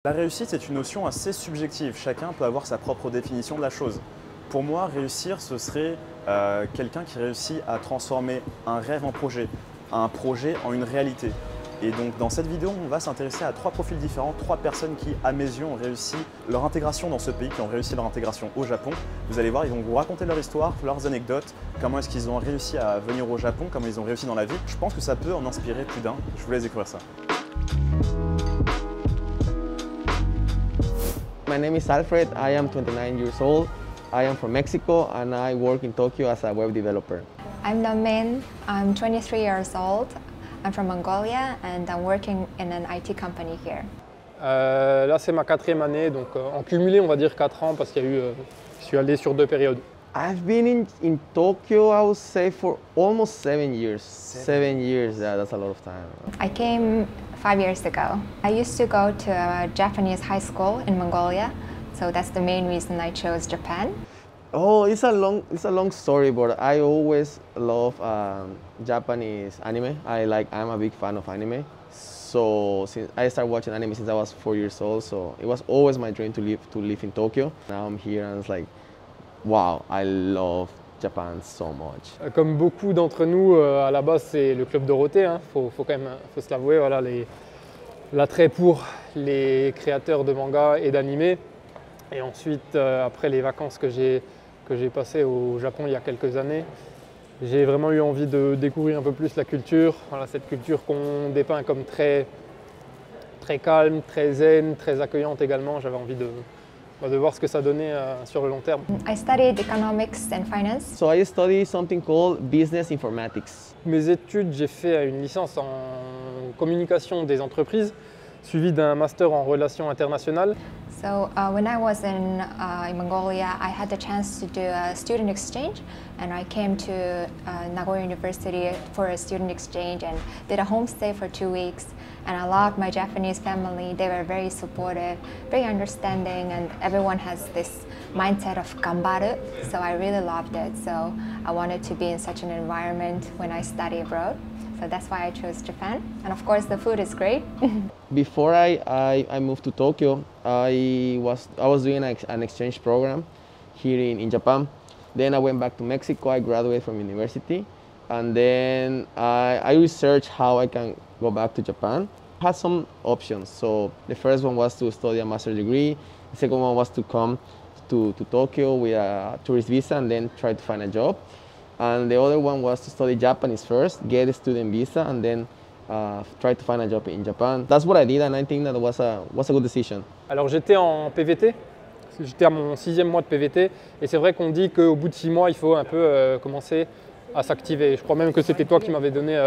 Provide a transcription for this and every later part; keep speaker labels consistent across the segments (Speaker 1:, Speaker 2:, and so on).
Speaker 1: La réussite est une notion assez subjective, chacun peut avoir sa propre définition de la chose. Pour moi, réussir, ce serait quelqu'un qui réussit à transformer un rêve en projet, un projet en une réalité. Et donc dans cette vidéo, on va s'intéresser à trois profils différents, trois personnes qui, à mes yeux, ont réussi leur intégration dans ce pays, qui ont réussi leur intégration au Japon. Vous allez voir, ils vont vous raconter leur histoire, leurs anecdotes, comment est-ce qu'ils ont réussi à venir au Japon, comment ils ont réussi dans la vie. Je pense que ça peut en inspirer plus d'un. Je vous laisse découvrir ça.
Speaker 2: My name is Alfred. I am 29 years old. I am from Mexico and I work in Tokyo as a web developer.
Speaker 3: I'm Domain. I'm 23 years old. I'm from Mongolia and I'm working in an IT company here.
Speaker 4: Là, c'est ma quatrième année, donc en cumulé, on va dire 4 ans parce qu'il y a eu, je suis allé sur 2 périodes.
Speaker 2: I've been in Tokyo, I would say, for almost 7 years. 7 years, yeah, that's a lot of time.
Speaker 3: I came 5 years ago. I used to go to a Japanese high school in Mongolia, so that's the main reason I chose Japan.
Speaker 2: Oh, it's a long story, but I always love Japanese anime. I'm a big fan of anime. So since I started watching anime since I was 4 years old, so it was always my dream to live in Tokyo. Now I'm here and it's like, wow, I love Japan so much.
Speaker 4: Comme beaucoup d'entre nous, à la base, c'est le club Dorothée. Hein. Faut quand même, faut se l'avouer, voilà, l'attrait pour les créateurs de manga et d'anime. Et ensuite, après les vacances que j'ai passées au Japon il y a quelques années, j'ai vraiment eu envie de découvrir un peu plus la culture. Voilà, cette culture qu'on dépeint comme très calme, très zen, très accueillante également. J'avais envie de voir ce que ça donnait sur le long terme.
Speaker 3: I studied economics and finance.
Speaker 2: So I studied something called business informatics.
Speaker 4: Mes études, j'ai fait une licence en communication des entreprises, suivie d'un master en relations internationales.
Speaker 3: So when I was in Mongolia, I had the chance to do a student exchange, and I came to Nagoya University for a student exchange and did a homestay for 2 weeks. And I loved my Japanese family. They were very supportive, very understanding, and everyone has this mindset of gambaru. So I really loved it. So I wanted to be in such an environment when I study abroad. So that's why I chose Japan. And of course the food is great.
Speaker 2: Before I moved to Tokyo, I was doing an exchange program here in Japan. Then I went back to Mexico. I graduated from university. And then I researched how I can go back to Japan. I had some options. So the first one was to study a master's degree. The second one was to come to Tokyo with a tourist visa and then try to find a job. And the other one was to study Japanese first, get a student visa, and then try to find a job in Japan. That's what I did, and I think that was a good decision.
Speaker 4: Alors j'étais en PVT, j'étais à mon 6e mois de PVT, et c'est vrai qu'on dit qu'au bout de 6 mois, il faut un peu commencer à s'activer. Je crois même que c'était toi qui m'avais donné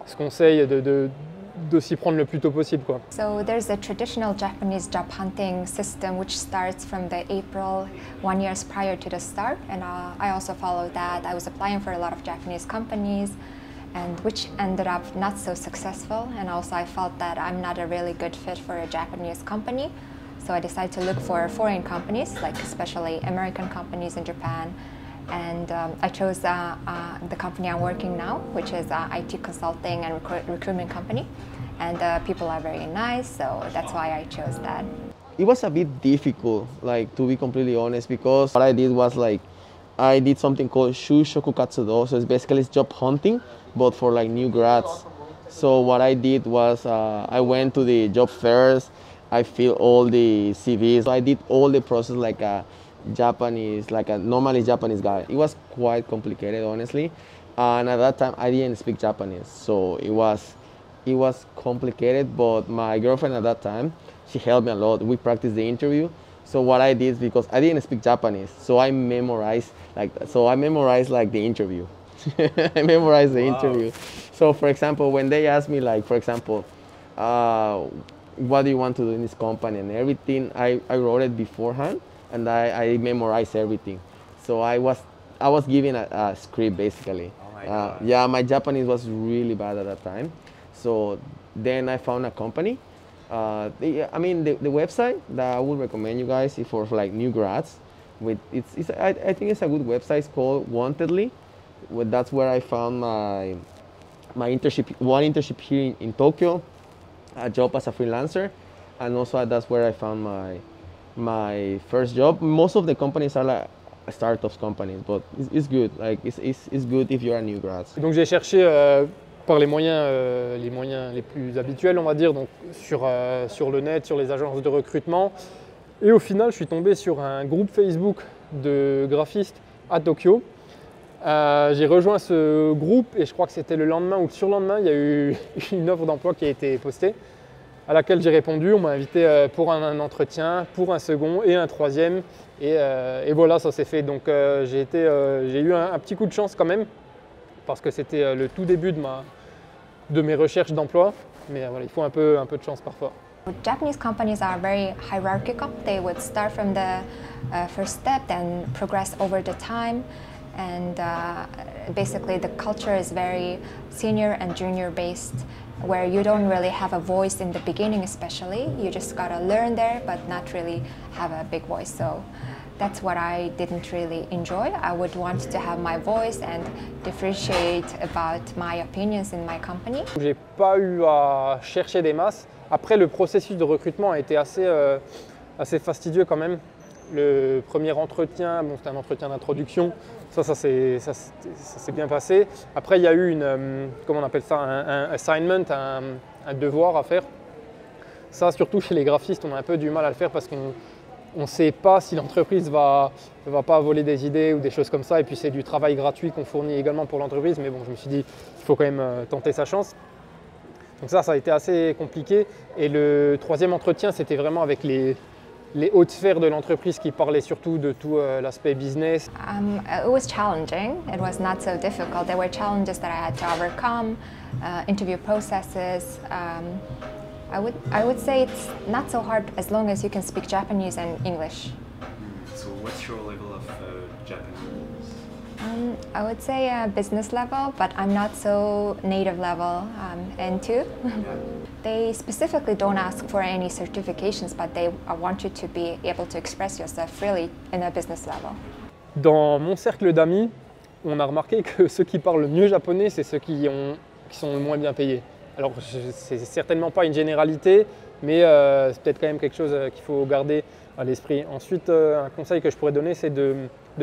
Speaker 4: ce conseil de s'y prendre le plus tôt possible, quoi.
Speaker 3: So there's a traditional Japanese job hunting system which starts from the April 1 year prior to the start, and I also followed that. I was applying for a lot of Japanese companies, and which ended up not so successful, and also I felt that I'm not a really good fit for a Japanese company. So I decided to look for foreign companies, like especially American companies in Japan. And I chose the company I'm working now, which is an IT consulting and recruitment company. And people are very nice, so that's why I chose that.
Speaker 2: It was a bit difficult, like, to be completely honest, because what I did was I did something called Shushoku Katsudo, so it's basically job hunting, but for like new grads. So what I did was I went to the job fairs, I filled all the CVs, so I did all the process like a normally Japanese guy. It was quite complicated, honestly, and at that time I didn't speak Japanese, so it was complicated. But my girlfriend at that time, she helped me a lot. We practiced the interview. So what I did, because I didn't speak Japanese, so I memorized the interview. I memorized the interview. So for example, when they asked me, like, for example, what do you want to do in this company and everything, I wrote it beforehand. And I memorized everything. So I was given a script, basically.
Speaker 1: Oh my God.
Speaker 2: Yeah, my Japanese was really bad at that time. So then I found a company. The website that I would recommend you guys is for like new grads. I think it's a good website. It's called Wantedly. That's where I found my internship. One internship here in Tokyo, a job as a freelancer. and also that's where I found my first job. Most of the companies are like startups companies, but it's good. Like it's good if you're a new grad.
Speaker 4: Donc j'ai cherché par les moyens les plus habituels, on va dire, donc sur le net, sur les agences de recrutement. Et au final, je suis tombé sur un groupe Facebook de graphistes à Tokyo. J'ai rejoint ce groupe et je crois que c'était le lendemain ou le surlendemain, il y a eu une offre d'emploi qui a été postée, à laquelle j'ai répondu. On m'a invité pour un entretien, pour un second et un troisième. Et voilà, ça s'est fait. Donc j'ai eu un petit coup de chance quand même, parce que c'était le tout début de mes recherches d'emploi. Mais voilà, il faut un peu de chance parfois.
Speaker 3: Japanese companies are very hierarchical. They would start from the first step and progress over the time. And basically the culture is very senior and junior based, where you don't really have a voice in the beginning especially. You just gotta learn there, but not really have a big voice. So that's what I didn't really enjoy. I would want to have my voice and differentiate about my opinions in my company.
Speaker 4: J'ai pas eu à chercher des masses. Après, le processus de recrutement a été assez fastidieux quand même. Le premier entretien, bon, c'était un entretien d'introduction, ça s'est bien passé. Après, il y a eu comment on appelle ça, un assignment, un devoir à faire. Ça, surtout chez les graphistes, on a un peu du mal à le faire parce qu'on ne sait pas si l'entreprise va pas voler des idées ou des choses comme ça. Et puis, c'est du travail gratuit qu'on fournit également pour l'entreprise. Mais bon, je me suis dit, il faut quand même tenter sa chance. Donc ça a été assez compliqué. Et le troisième entretien, c'était vraiment avec les hautes sphères de l'entreprise qui parlaient surtout de tout l'aspect business.
Speaker 3: It was challenging. It was not so difficult. There were challenges that I had to overcome, interview processes. I would say it's not so hard as long as you can speak Japanese and English.
Speaker 1: So what's your level of Japanese?
Speaker 3: I would say business level, but I'm not so native level N2. They specifically don't ask for any certifications, but they want you to be able to express yourself freely in a business level.
Speaker 4: Dans mon cercle d'amis, on a remarqué que ceux qui parlent le mieux japonais, c'est ceux qui sont le moins bien payés. Alors, c'est certainement pas une généralité, mais c'est peut-être quand même quelque chose qu'il faut garder à l'esprit. Ensuite, un conseil que je pourrais donner, c'est de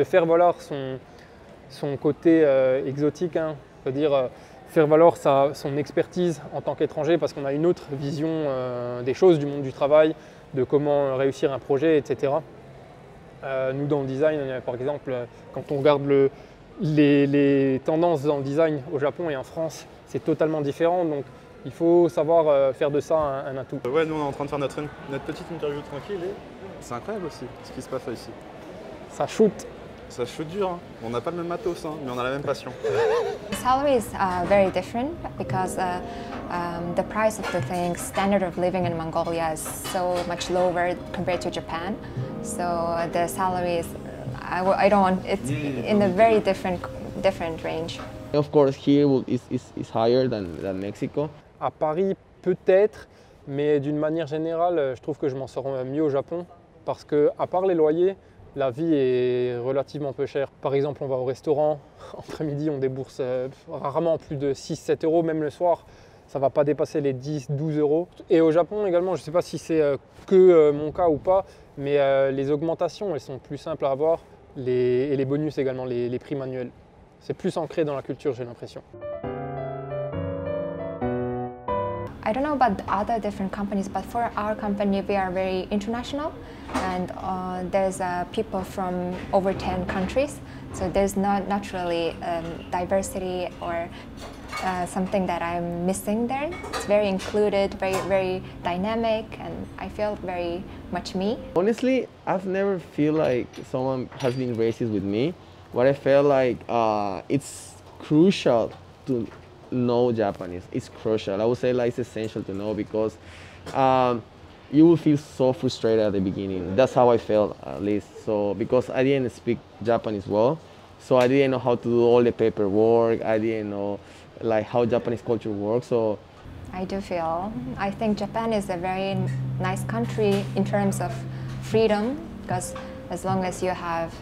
Speaker 4: faire valoir son côté exotique, hein. C'est-à-dire faire valoir son expertise en tant qu'étranger, parce qu'on a une autre vision des choses, du monde du travail, de comment réussir un projet, etc. Nous, dans le design, par exemple, quand on regarde les tendances dans le design au Japon et en France, c'est totalement différent. Donc, il faut savoir faire de ça un atout.
Speaker 1: Ouais, nous on est en train de faire notre petite interview tranquille et c'est incroyable aussi ce qui se passe là ici.
Speaker 4: Ça shoot.
Speaker 1: Ça shoot dur, hein. On n'a pas le même matos, hein, mais on a la même passion.
Speaker 3: The salary is very different because the price of the things, standard of living in Mongolia is so much lower compared to Japan. So the salary is, I don't want, it's in a very different range.
Speaker 2: Of course, here is higher than Mexico.
Speaker 4: À Paris, peut-être, mais d'une manière générale, je trouve que je m'en sors mieux au Japon parce que, à part les loyers, la vie est relativement peu chère. Par exemple, on va au restaurant, entre midi, on débourse rarement plus de 6-7 euros, même le soir. Ça ne va pas dépasser les 10-12 euros. Et au Japon également, je ne sais pas si c'est que mon cas ou pas, mais les augmentations, elles sont plus simples à avoir. Et les bonus également, les primes annuelles. C'est plus ancré dans la culture, j'ai l'impression.
Speaker 3: I don't know about the other different companies, but for our company, we are very international, and there's people from over 10 countries. So there's not naturally diversity or something that I'm missing there. It's very included, very dynamic, and I feel very much me.
Speaker 2: Honestly, I've never feel like someone has been racist with me. What I felt like it's crucial to know Japanese. It's crucial. I would say like it's essential to know because you will feel so frustrated at the beginning. That's how I felt at least. So because I didn't speak Japanese well, so I didn't know how to do all the paperwork. I didn't know like how Japanese culture works. So
Speaker 3: I do feel. I think Japan is a very nice country in terms of freedom, because as long as you have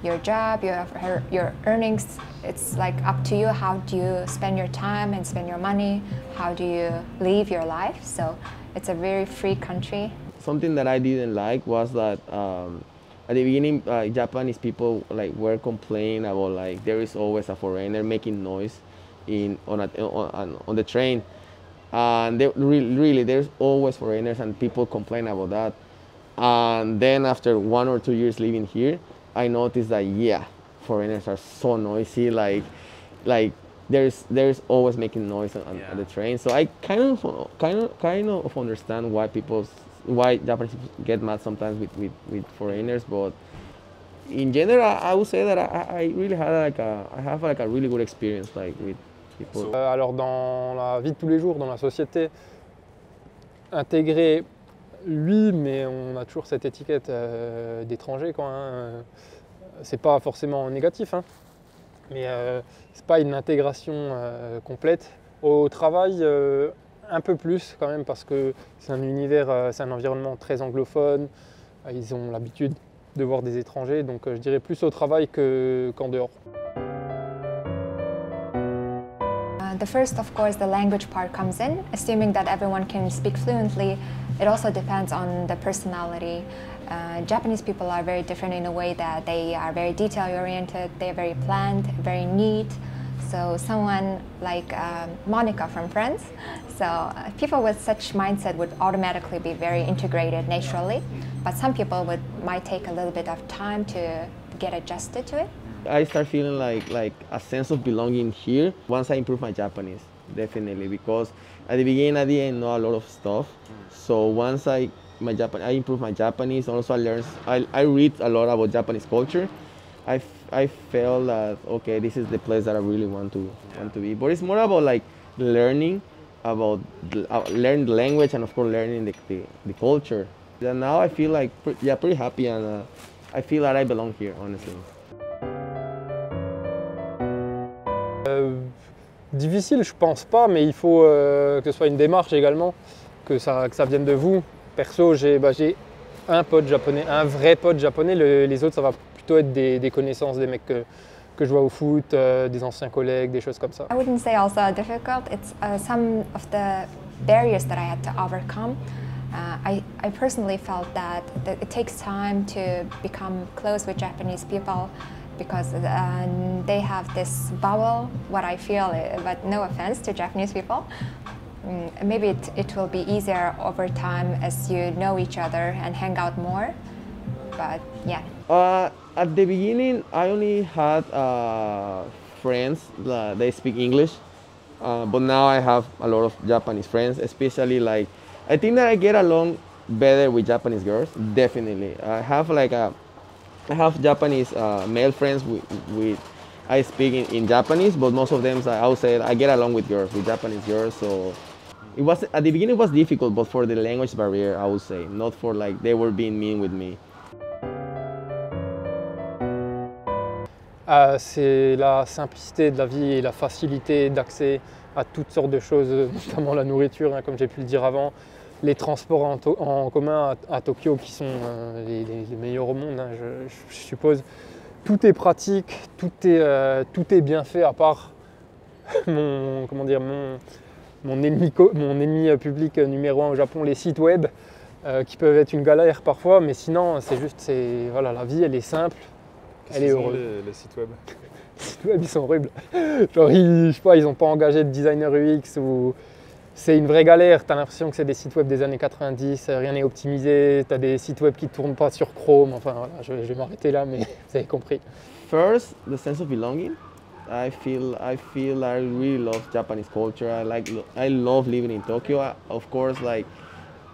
Speaker 3: your job, you have your earnings, it's like up to you how do you spend your time and spend your money, how do you live your life. So It's a very free country.
Speaker 2: Something that I didn't like was that at the beginning, Japanese people were complaining about there is always a foreigner making noise on the train, and really there's always foreigners and people complain about that. And then after 1 or 2 years living here, I noticed that foreigners are so noisy. There's always making noise on the train. So I kind of understand why Japanese people get mad sometimes with foreigners, but in general, I would say that I really had I have a really good experience with people.
Speaker 4: Alors dans la vie de tous les jours, dans la société, intégrer lui, mais on a toujours cette étiquette d'étranger quoi. Hein. C'est pas forcément négatif, hein, mais c'est pas une intégration complète. Au travail, un peu plus quand même parce que c'est un univers, c'est un environnement très anglophone. Ils ont l'habitude de voir des étrangers, donc je dirais plus au travail qu'en dehors.
Speaker 3: The first, of course, the language part comes in. Assuming that everyone can speak fluently, it also depends on the personality. Japanese people are very different in a way that they are very detail-oriented, they're very planned, very neat. So someone like Monica from Friends, so people with such mindset would automatically be very integrated naturally, but some people might take a little bit of time to get adjusted to it.
Speaker 2: I start feeling like a sense of belonging here once I improve my Japanese, definitely, because at the beginning I didn't know a lot of stuff. So once I improve my Japanese, also I read a lot about Japanese culture. I felt that okay, this is the place that I really want to be. But it's more about learning learn the language and of course learning the culture. And now I feel pretty happy, and I feel that I belong here, honestly.
Speaker 4: Difficile, je pense pas, mais il faut que ce soit une démarche également, que ça vienne de vous. Perso, j'ai un pote japonais, un vrai pote japonais. Les autres, ça va plutôt être des connaissances, des mecs que je vois au foot, des anciens collègues, des choses comme ça.
Speaker 3: I wouldn't say also difficult. It's some of the barriers that I had to overcome. I personally felt that it takes time to become close with Japanese people because they have this bubble, what I feel, but no offense to Japanese people. Maybe it will be easier over time as you know each other and hang out more, but yeah.
Speaker 2: At the beginning, I only had friends that they speak English, but now I have a lot of Japanese friends, especially I think that I get along better with Japanese girls, definitely. I have Japanese male friends with I speak in Japanese, but most of them, I would say, I get along with Japanese girls. So it was at the beginning it was difficult, but for the language barrier, I would say, not for they were being mean with me.
Speaker 4: C'est la simplicité de la vie et la facilité d'accès à toutes sortes de choses, notamment la nourriture, hein, comme j'ai pu le dire avant. Les transports en commun à Tokyo qui sont les meilleurs au monde, hein, je suppose. Tout est pratique, tout est bien fait, à part mon ennemi public numéro 1 au Japon, les sites web, qui peuvent être une galère parfois, mais sinon voilà, la vie elle est simple, elle est heureuse.
Speaker 1: Les sites web.
Speaker 4: Les sites web ils sont horribles. Genre je sais pas, ils n'ont pas engagé de designer UX ou c'est une vraie galère. Tu as l'impression que c'est des sites web des années 90, rien n'est optimisé, tu as des sites web qui ne tournent pas sur Chrome, enfin voilà, je vais m'arrêter là, mais vous avez compris.
Speaker 2: First, the sense of belonging. I feel I really love Japanese culture. I love living in Tokyo. Of course,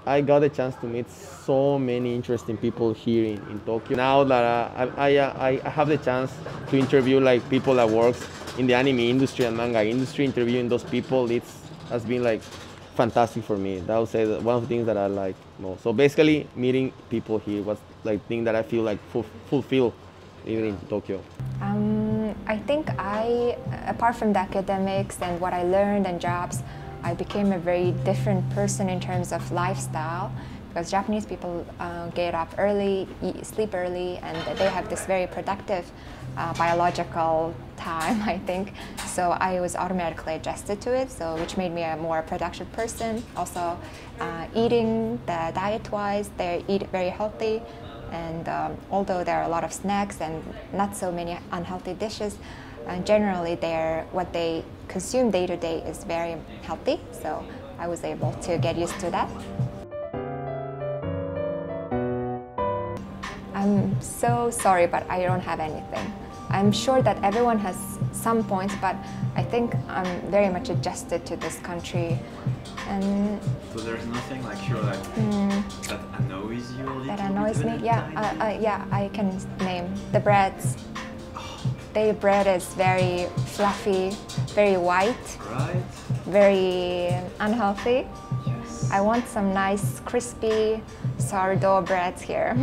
Speaker 2: I got a chance to meet so many interesting people here in Tokyo. Now that I have the chance to interview people that works in the anime industry and manga industry, interviewing those people, has been fantastic for me. That would say that one of the things that I like most. So basically, meeting people here was thing that I feel fulfilled living in Tokyo.
Speaker 3: I think apart from the academics and what I learned and jobs, I became a very different person in terms of lifestyle because Japanese people get up early, sleep early, and they have this very productive biological time, I think. So I was automatically adjusted to it, so which made me a more productive person. Also, eating the diet-wise, they eat very healthy, and although there are a lot of snacks and not so many unhealthy dishes, generally what they consume day to day is very healthy. So I was able to get used to that. I'm so sorry, but I don't have anything. I'm sure that everyone has some points, but I think I'm very much adjusted to this country. And
Speaker 1: so there's nothing like you're like that annoys you a little
Speaker 3: that annoys
Speaker 1: bit
Speaker 3: me? Yeah, I can name the breads. The bread is very fluffy, very white,
Speaker 1: right?
Speaker 3: very unhealthy.
Speaker 1: Yes.
Speaker 3: I want some nice crispy sourdough breads here.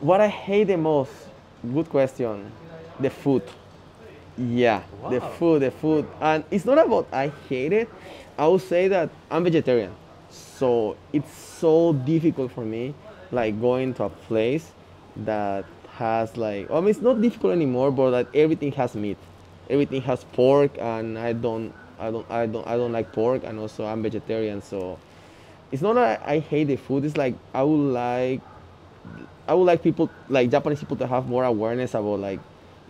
Speaker 2: What I hate the most, good question, the food. Yeah,
Speaker 1: Wow.
Speaker 2: the food. And it's not about I hate it. I would say that I'm vegetarian. So it's so difficult for me, like going to a place that has like, I mean, it's not difficult anymore, but that everything has meat. Everything has pork, and I don't like pork, and also I'm vegetarian. So it's not that I hate the food. It's like I would like people, like Japanese people, to have more awareness about like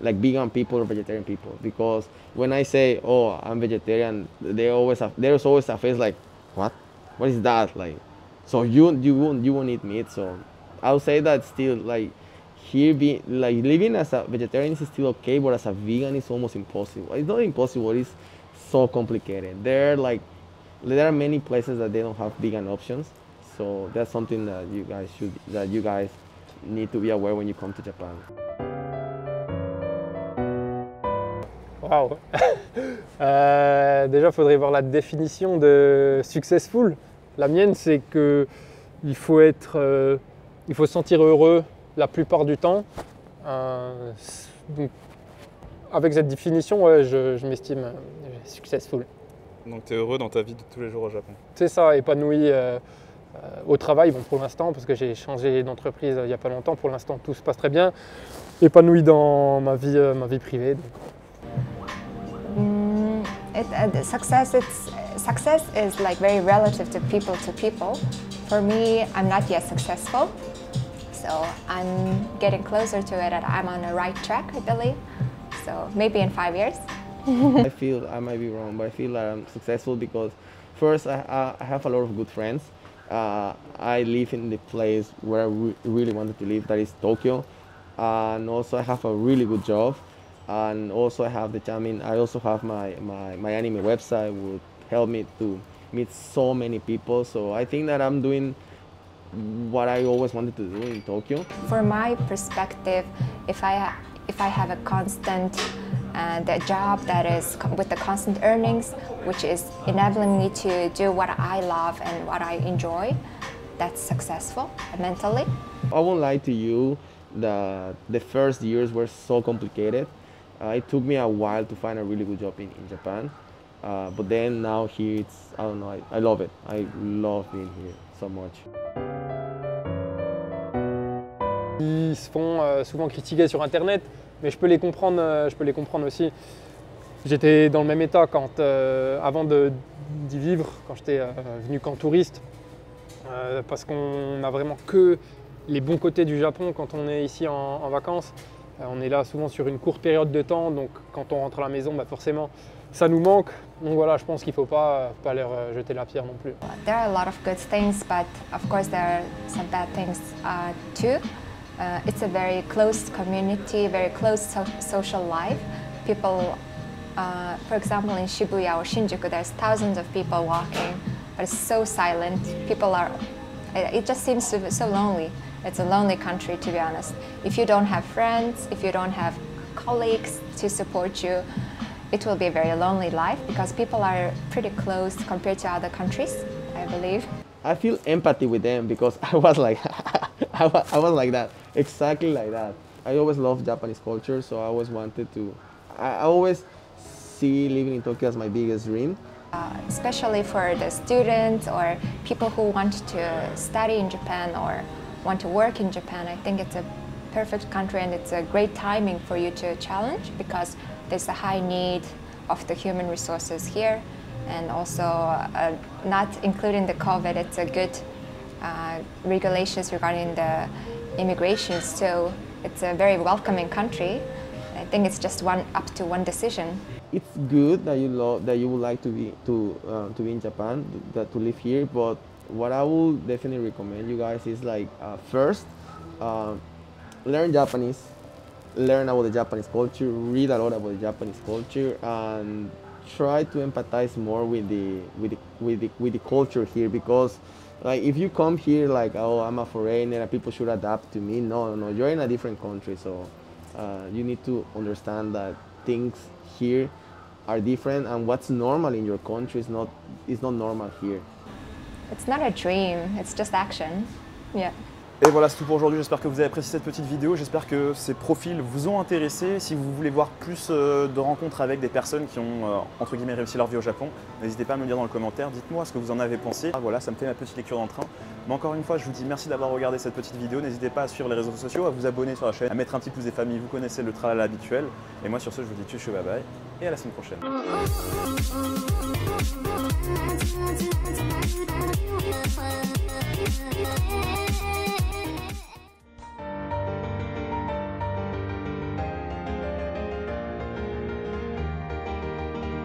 Speaker 2: vegan people or vegetarian people, because when I say, oh, I'm vegetarian, there's always a face like, what is that, like, so you won't eat meat. So I would say that still, like, here be like living as a vegetarian is still okay, but as a vegan it's almost impossible. It's not impossible, it's so complicated. There are many places that they don't have vegan options, so that's something that you guys need to be aware when you come to Japan.
Speaker 4: Waouh. Déjà, il faudrait voir la définition de successful. La mienne, c'est que il faut se sentir heureux la plupart du temps. Donc, avec cette définition, ouais, je m'estime successful.
Speaker 5: Donc tu es heureux dans ta vie de tous les jours au Japon?
Speaker 4: C'est ça, épanoui au travail, bon, pour l'instant, parce que j'ai changé d'entreprise il n'y a pas longtemps. Pour l'instant, tout se passe très bien. Épanoui dans ma vie privée. Donc.
Speaker 3: Success is like very relative to people. For me, I'm not yet successful, so I'm getting closer to it, and I'm on the right track, I believe. So maybe in 5 years.
Speaker 2: I feel, I might be wrong, but I feel that I'm successful because first I have a lot of good friends. I live in the place where I really wanted to live, that is Tokyo, and also I have a really good job. And also I have I also have my anime website, would help me to meet so many people. So I think that I'm doing what I always wanted to do in Tokyo.
Speaker 3: For my perspective, if I have a constant the job that is with the constant earnings, which is enabling me to do what I love and what I enjoy, that's successful mentally.
Speaker 2: I won't lie to you, the first years were so complicated. It took me a while to find a really good job in Japan, but then now here I don't know, I love it. I love being here so much.
Speaker 4: Ils se font souvent critiquer sur Internet, mais je peux les comprendre aussi. J'étais dans le même état avant d'y vivre, quand j'étais venu qu'en touriste, parce qu'on n'a vraiment que les bons côtés du Japon quand on est ici en vacances. On est là souvent sur une courte période de temps, donc quand on rentre à la maison, forcément, ça nous manque. Donc voilà, je pense qu'il ne faut pas leur jeter la pierre non plus.
Speaker 3: There are a lot of good things, but of course there are some bad things too. It's a very close community, very close social life. People, for example, in Shibuya or Shinjuku, there's thousands of people walking, but it's so silent. It just seems so lonely. It's a lonely country, to be honest. If you don't have friends, if you don't have colleagues to support you, it will be a very lonely life because people are pretty close compared to other countries, I believe.
Speaker 2: I feel empathy with them because I was like, I was like that, exactly like that. I always loved Japanese culture, so I always wanted to. I always see living in Tokyo as my biggest dream,
Speaker 3: Especially for the students or people who want to study in Japan or want to work in Japan, I think it's a perfect country and it's a great timing for you to challenge because there's a high need of the human resources here, and also not including the COVID, it's a good regulations regarding the immigration, so it's a very welcoming country. I think it's just up to one decision.
Speaker 2: It's good that you would like to be in Japan, to live here. But what I would definitely recommend you guys is like first, learn Japanese, learn about the Japanese culture, read a lot about the Japanese culture, and try to empathize more with the culture here. Because like if you come here like, oh, I'm a foreigner and people should adapt to me, no, you're in a different country, so you need to understand that things here are different, and what's normal in your country is not normal here.
Speaker 3: It's not a dream, it's just action. Yeah.
Speaker 1: Et voilà, c'est tout pour aujourd'hui. J'espère que vous avez apprécié cette petite vidéo. J'espère que ces profils vous ont intéressé. Si vous voulez voir plus de rencontres avec des personnes qui ont, entre guillemets, réussi leur vie au Japon, n'hésitez pas à me le dire dans le commentaire. Dites-moi ce que vous en avez pensé. Voilà, ça me fait ma petite lecture d'entrain. Mais encore une fois, je vous dis merci d'avoir regardé cette petite vidéo. N'hésitez pas à suivre les réseaux sociaux, à vous abonner sur la chaîne, à mettre un petit pouce des familles. Vous connaissez le tralala habituel. Et moi, sur ce, je vous dis tchuss, bye bye. Et à la semaine prochaine.